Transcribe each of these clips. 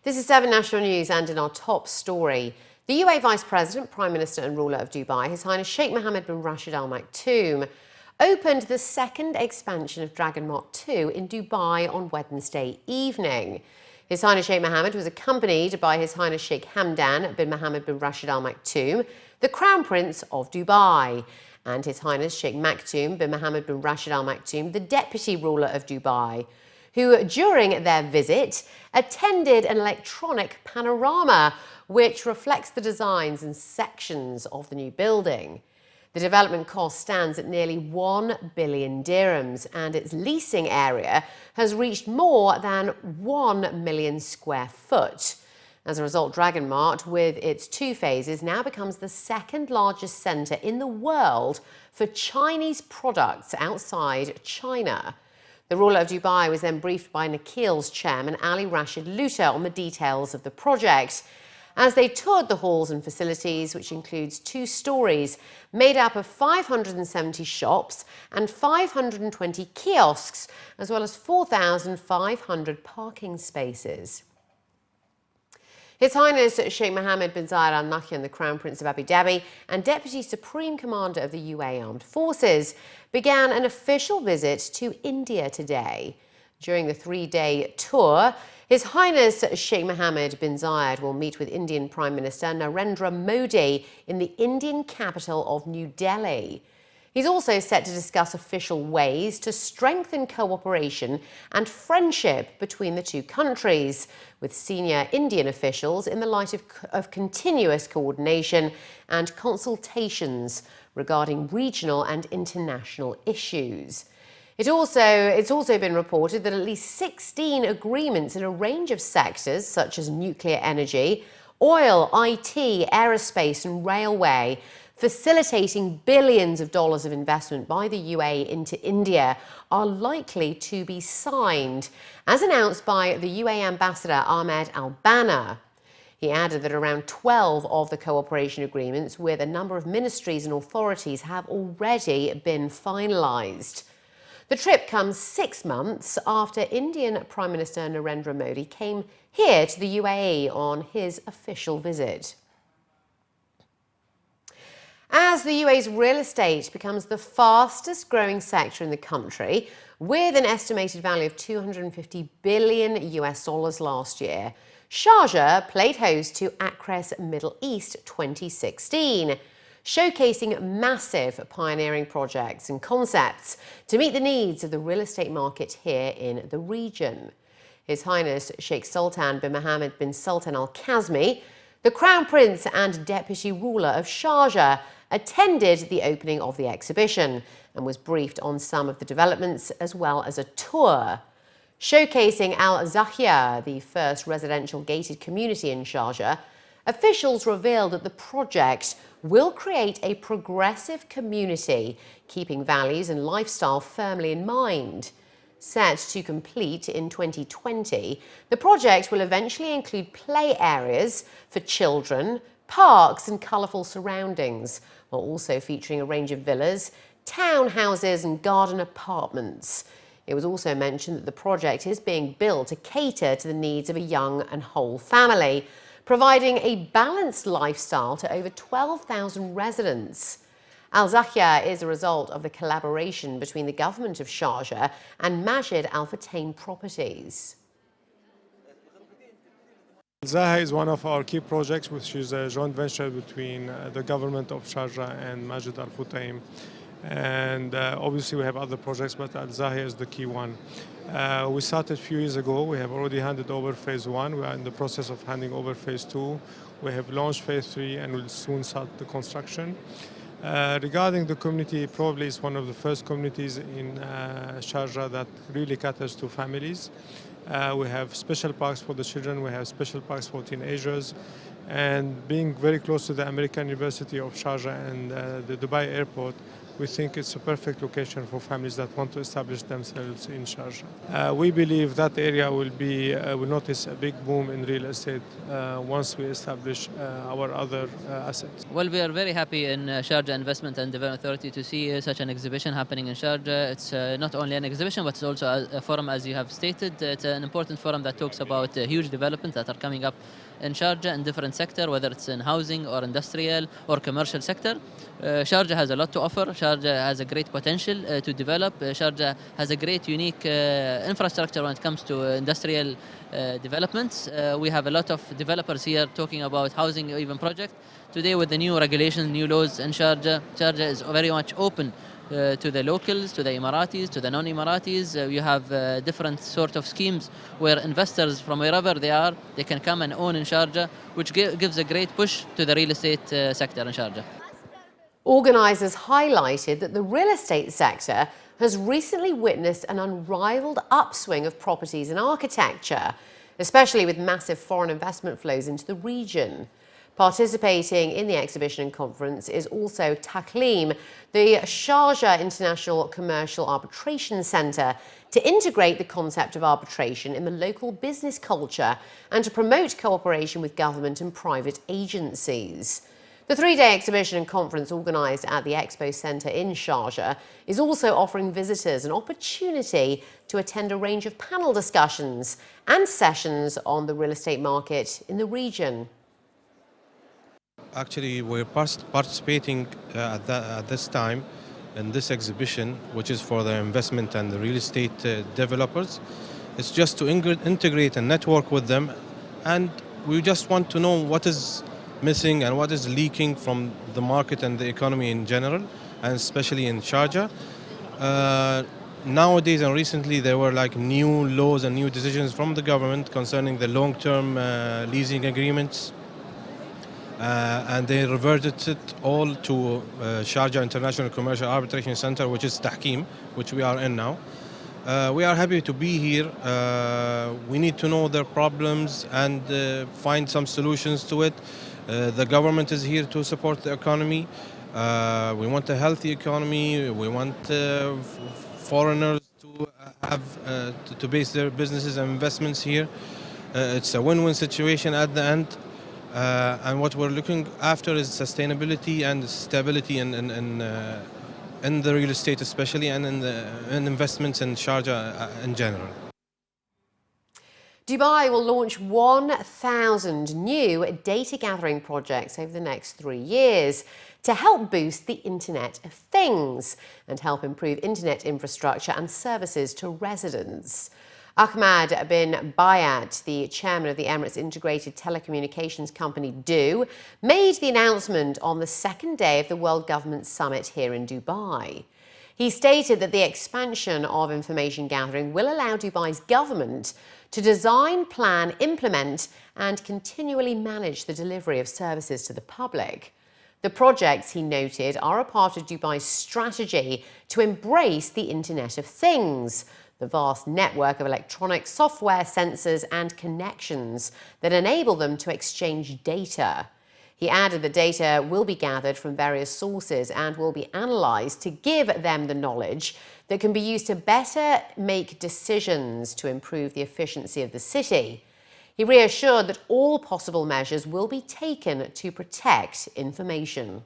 This is 7 National News, and in our top story, the UAE Vice President, Prime Minister and ruler of Dubai, His Highness Sheikh Mohammed bin Rashid Al Maktoum, opened the second expansion of Dragon Mart 2 in Dubai on Wednesday evening. His Highness Sheikh Mohammed was accompanied by His Highness Sheikh Hamdan bin Mohammed bin Rashid Al Maktoum, the Crown Prince of Dubai, and His Highness Sheikh Maktoum bin Mohammed bin Rashid Al Maktoum, the Deputy Ruler of Dubai, who during their visit attended an electronic panorama which reflects the designs and sections of the new building. The development cost stands at nearly 1 billion dirhams, and its leasing area has reached more than 1 million square foot. As a result, Dragon Mart, with its 2 phases, now becomes the second largest centre in the world for Chinese products outside China. The ruler of Dubai was then briefed by Nakhil's chairman, Ali Rashid Luta, on the details of the project. As they toured the halls and facilities, which includes 2 stories made up of 570 shops and 520 kiosks, as well as 4,500 parking spaces. His Highness Sheikh Mohammed bin Zayed Al Nahyan, the Crown Prince of Abu Dhabi and Deputy Supreme Commander of the UAE Armed Forces, began an official visit to India today. During the 3-day tour, His Highness Sheikh Mohammed bin Zayed will meet with Indian Prime Minister Narendra Modi in the Indian capital of New Delhi. He's also set to discuss official ways to strengthen cooperation and friendship between the 2 countries, with senior Indian officials in the light of continuous coordination and consultations regarding regional and international issues. It's also been reported that at least 16 agreements in a range of sectors such as nuclear energy, oil, IT, aerospace and railway, facilitating billions of dollars of investment by the UAE into India, are likely to be signed, as announced by the UAE Ambassador Ahmed Al-Banna. He added that around 12 of the cooperation agreements with a number of ministries and authorities have already been finalised. The trip comes 6 months after Indian Prime Minister Narendra Modi came here to the UAE on his official visit. As the UAE's real estate becomes the fastest growing sector in the country, with an estimated value of $250 billion last year, Sharjah played host to Access Middle East 2016, showcasing massive pioneering projects and concepts to meet the needs of the real estate market here in the region. His Highness Sheikh Sultan bin Mohammed bin Sultan Al Kazmi, the Crown Prince and Deputy Ruler of Sharjah, attended the opening of the exhibition and was briefed on some of the developments as well as a tour. Showcasing Al Zahya, the first residential gated community in Sharjah, officials revealed that the project will create a progressive community, keeping values and lifestyle firmly in mind. Set to complete in 2020, the project will eventually include play areas for children, parks and colourful surroundings, while also featuring a range of villas, townhouses and garden apartments. It was also mentioned that the project is being built to cater to the needs of a young and whole family, providing a balanced lifestyle to over 12,000 residents. Al Zahya is a result of the collaboration between the government of Sharjah and Majid Al Futtaim Properties. Zaha is one of our key projects, which is a joint venture between the government of Sharjah and Majid Al Futtaim. And obviously we have other projects, but Al Zaha is the key one. We started a few years ago. We have already handed over phase 1. We are in the process of handing over phase 2. We have launched phase 3 and will soon start the construction. Regarding the community, probably it's one of the first communities in Sharjah that really caters to families. We have special parks for the children, we have special parks for teenagers, and being very close to the American University of Sharjah and the Dubai airport, we think it's a perfect location for families that want to establish themselves in Sharjah. We believe that area will notice a big boom in real estate once we establish our other assets. Well, we are very happy in Sharjah Investment and Development Authority to see such an exhibition happening in Sharjah. It's not only an exhibition, but it's also a forum, as you have stated. It's an important forum that talks about huge developments that are coming up in Sharjah in different sectors, whether it's in housing or industrial or commercial sector. Sharjah has a lot to offer. Sharjah has a great potential to develop. Sharjah has a great, unique infrastructure when it comes to industrial developments. We have a lot of developers here talking about housing or even projects. Today, with the new regulations, new laws in Sharjah, Sharjah is very much open to the locals, to the Emiratis, to the non-Emiratis. You have different sort of schemes where investors from wherever they are, they can come and own in Sharjah, which gives a great push to the real estate sector in Sharjah. Organisers highlighted that the real estate sector has recently witnessed an unrivaled upswing of properties and architecture, especially with massive foreign investment flows into the region. Participating in the exhibition and conference is also Taklim, the Sharjah International Commercial Arbitration Centre, to integrate the concept of arbitration in the local business culture and to promote cooperation with government and private agencies. The three-day exhibition and conference organised at the Expo Centre in Sharjah is also offering visitors an opportunity to attend a range of panel discussions and sessions on the real estate market in the region. Actually, we're participating at this time in this exhibition, which is for the investment and the real estate developers. It's just to integrate and network with them, and we just want to know what is missing and what is leaking from the market and the economy in general, and especially in Sharjah. Nowadays and recently there were like new laws and new decisions from the government concerning the long-term leasing agreements. And they reverted it all to Sharjah International Commercial Arbitration Center, which is Tahkim, which we are in now. We are happy to be here. We need to know their problems and find some solutions to it. The government is here to support the economy. We want a healthy economy. We want foreigners to have to base their businesses and investments here. It's a win-win situation at the end. And what we're looking after is sustainability and stability in the real estate especially, and in investments in Sharjah in general. Dubai will launch 1,000 new data gathering projects over the next 3 years to help boost the Internet of Things and help improve internet infrastructure and services to residents. Ahmad bin Bayat, the chairman of the Emirates integrated telecommunications company DO, made the announcement on the second day of the World Government Summit here in Dubai. He stated that the expansion of information gathering will allow Dubai's government to design, plan, implement, and continually manage the delivery of services to the public. The projects, he noted, are a part of Dubai's strategy to embrace the Internet of Things, the vast network of electronic software, sensors and connections that enable them to exchange data. He added the data will be gathered from various sources and will be analysed to give them the knowledge that can be used to better make decisions to improve the efficiency of the city. He reassured that all possible measures will be taken to protect information.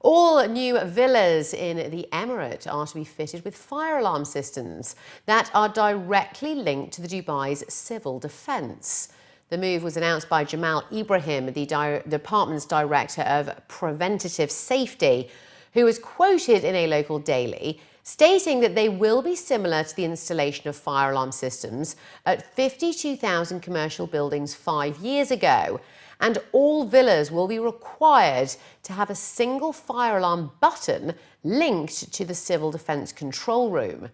All new villas in the Emirate are to be fitted with fire alarm systems that are directly linked to the Dubai's civil defence. The move was announced by Jamal Ibrahim, the department's director of preventative safety, who was quoted in a local daily stating that they will be similar to the installation of fire alarm systems at 52,000 commercial buildings 5 years ago. And all villas will be required to have a single fire alarm button linked to the civil defence control room.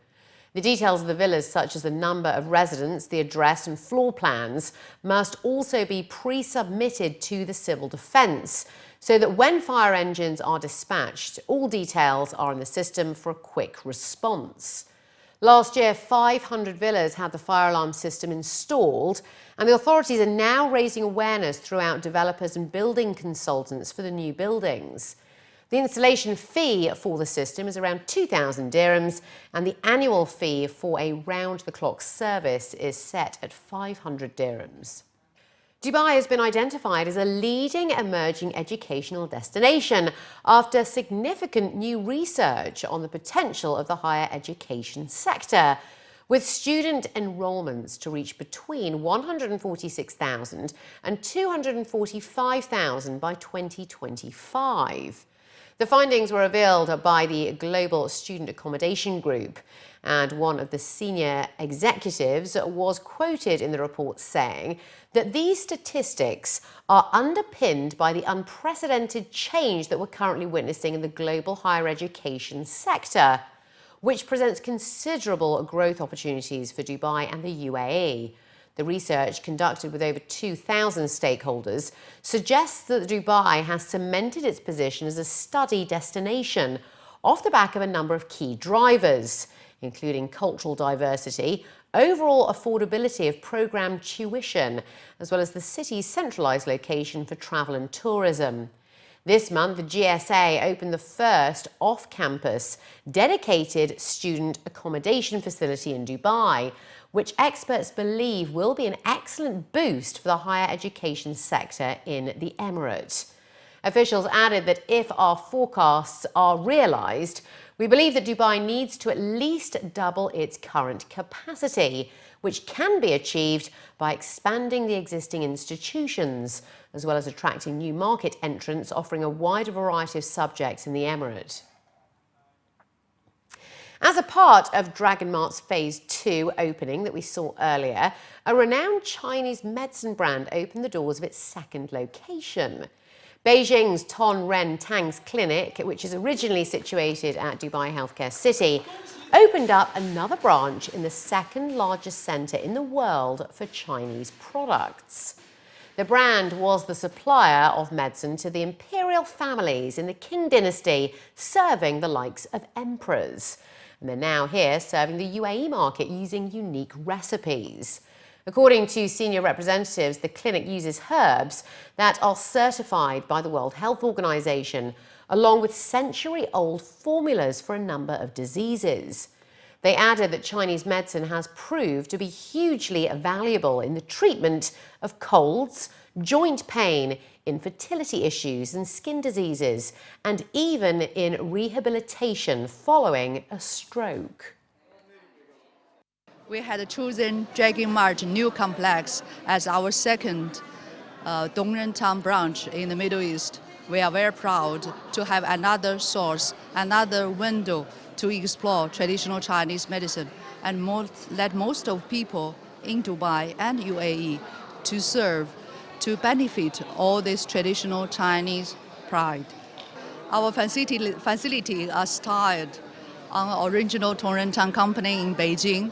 The details of the villas, such as the number of residents, the address and floor plans, must also be pre-submitted to the civil defence, so that when fire engines are dispatched, all details are in the system for a quick response. Last year, 500 villas had the fire alarm system installed, and the authorities are now raising awareness throughout developers and building consultants for the new buildings. The installation fee for the system is around 2,000 dirhams, and the annual fee for a round-the-clock service is set at 500 dirhams. Dubai has been identified as a leading emerging educational destination after significant new research on the potential of the higher education sector, with student enrollments to reach between 146,000 and 245,000 by 2025. The findings were revealed by the Global Student Accommodation Group, and one of the senior executives was quoted in the report saying that these statistics are underpinned by the unprecedented change that we're currently witnessing in the global higher education sector, which presents considerable growth opportunities for Dubai and the UAE. The research, conducted with over 2,000 stakeholders, suggests that Dubai has cemented its position as a study destination off the back of a number of key drivers, including cultural diversity, overall affordability of programme tuition, as well as the city's centralised location for travel and tourism. This month, the GSA opened the first off-campus dedicated student accommodation facility in Dubai, which experts believe will be an excellent boost for the higher education sector in the Emirate. Officials added that if our forecasts are realised, we believe that Dubai needs to at least double its current capacity, which can be achieved by expanding the existing institutions, as well as attracting new market entrants offering a wider variety of subjects in the Emirate. As a part of Dragon Mart's Phase 2 opening that we saw earlier, a renowned Chinese medicine brand opened the doors of its second location. Beijing's Ton Ren Tang's clinic, which is originally situated at Dubai Healthcare City, opened up another branch in the second largest centre in the world for Chinese products. The brand was the supplier of medicine to the imperial families in the Qing dynasty, serving the likes of emperors. And they're now here serving the UAE market using unique recipes. According to senior representatives, the clinic uses herbs that are certified by the World Health Organization, along with century-old formulas for a number of diseases. They added that Chinese medicine has proved to be hugely valuable in the treatment of colds, joint pain, infertility issues and skin diseases, and even in rehabilitation following a stroke. We had chosen Dragon Mart new complex as our second Dongren Town branch in the Middle East. We are very proud to have another source, another window to explore traditional Chinese medicine and let most of people in Dubai and UAE to serve, to benefit all this traditional Chinese pride. Our facility are styled on original Dongren Town company in Beijing,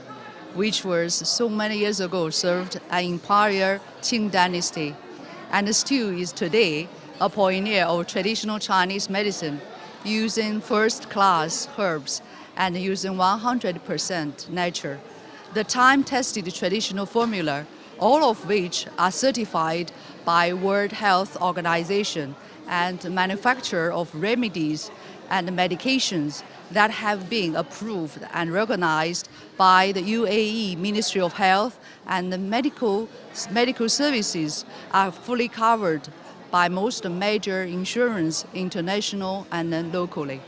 which was so many years ago served an imperial Qing dynasty, and still is today a pioneer of traditional Chinese medicine, using first-class herbs and using 100% nature. The time-tested traditional formula, all of which are certified by World Health Organization and manufacture of remedies and medications that have been approved and recognized by the UAE Ministry of Health, and the medical services are fully covered by most major insurance, international and locally.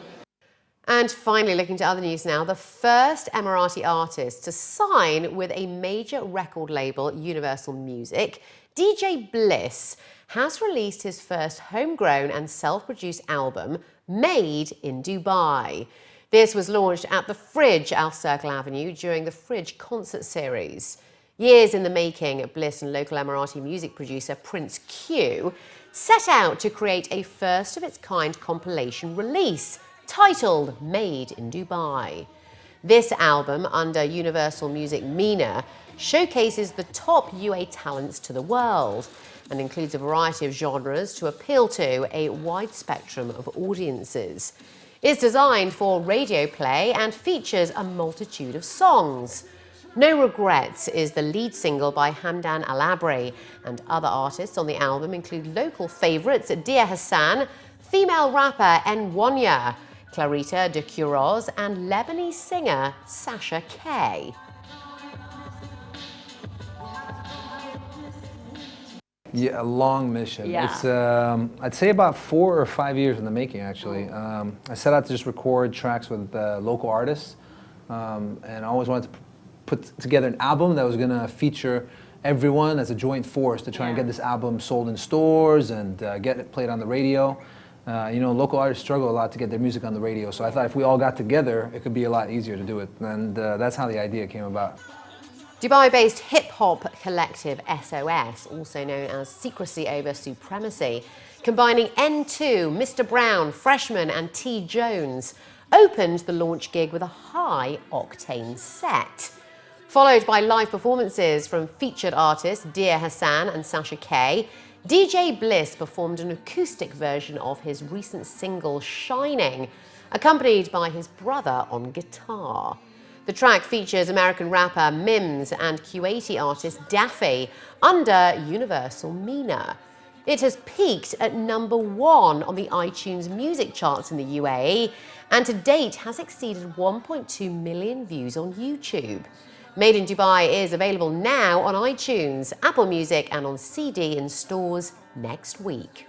And finally, looking to other news now, the first Emirati artist to sign with a major record label, Universal Music, DJ Bliss, has released his first homegrown and self-produced album, Made in Dubai. This was launched at the Fridge, Al Circle Avenue, during the Fridge concert series. Years in the making, Bliss and local Emirati music producer Prince Q set out to create a first-of-its-kind compilation release titled Made in Dubai. This album, under Universal Music MENA, showcases the top UA talents to the world and includes a variety of genres to appeal to a wide spectrum of audiences. It's designed for radio play and features a multitude of songs. No Regrets is the lead single by Hamdan Al-Abri, and other artists on the album include local favourites Dia Hassan, female rapper Nwanya, Clarita de Quiroz, and Lebanese singer Sasha K. Yeah, a long mission. Yeah. It's, I'd say about 4 or 5 years in the making, actually. I set out to just record tracks with local artists, and I always wanted to put together an album that was going to feature everyone as a joint force to try and get this album sold in stores and get it played on the radio. You know, local artists struggle a lot to get their music on the radio, so I thought if we all got together, it could be a lot easier to do it, and that's how the idea came about. Dubai-based hip-hop collective SOS, also known as Secrecy Over Supremacy, combining N2, Mr. Brown, Freshman and T. Jones, opened the launch gig with a high-octane set. Followed by live performances from featured artists Dear Hassan and Sasha K, DJ Bliss performed an acoustic version of his recent single Shining, accompanied by his brother on guitar. The track features American rapper Mims and Kuwaiti artist Daffy under Universal MENA. It has peaked at #1 on the iTunes music charts in the UAE and to date has exceeded 1.2 million views on YouTube. Made in Dubai is available now on iTunes, Apple Music and on CD in stores next week.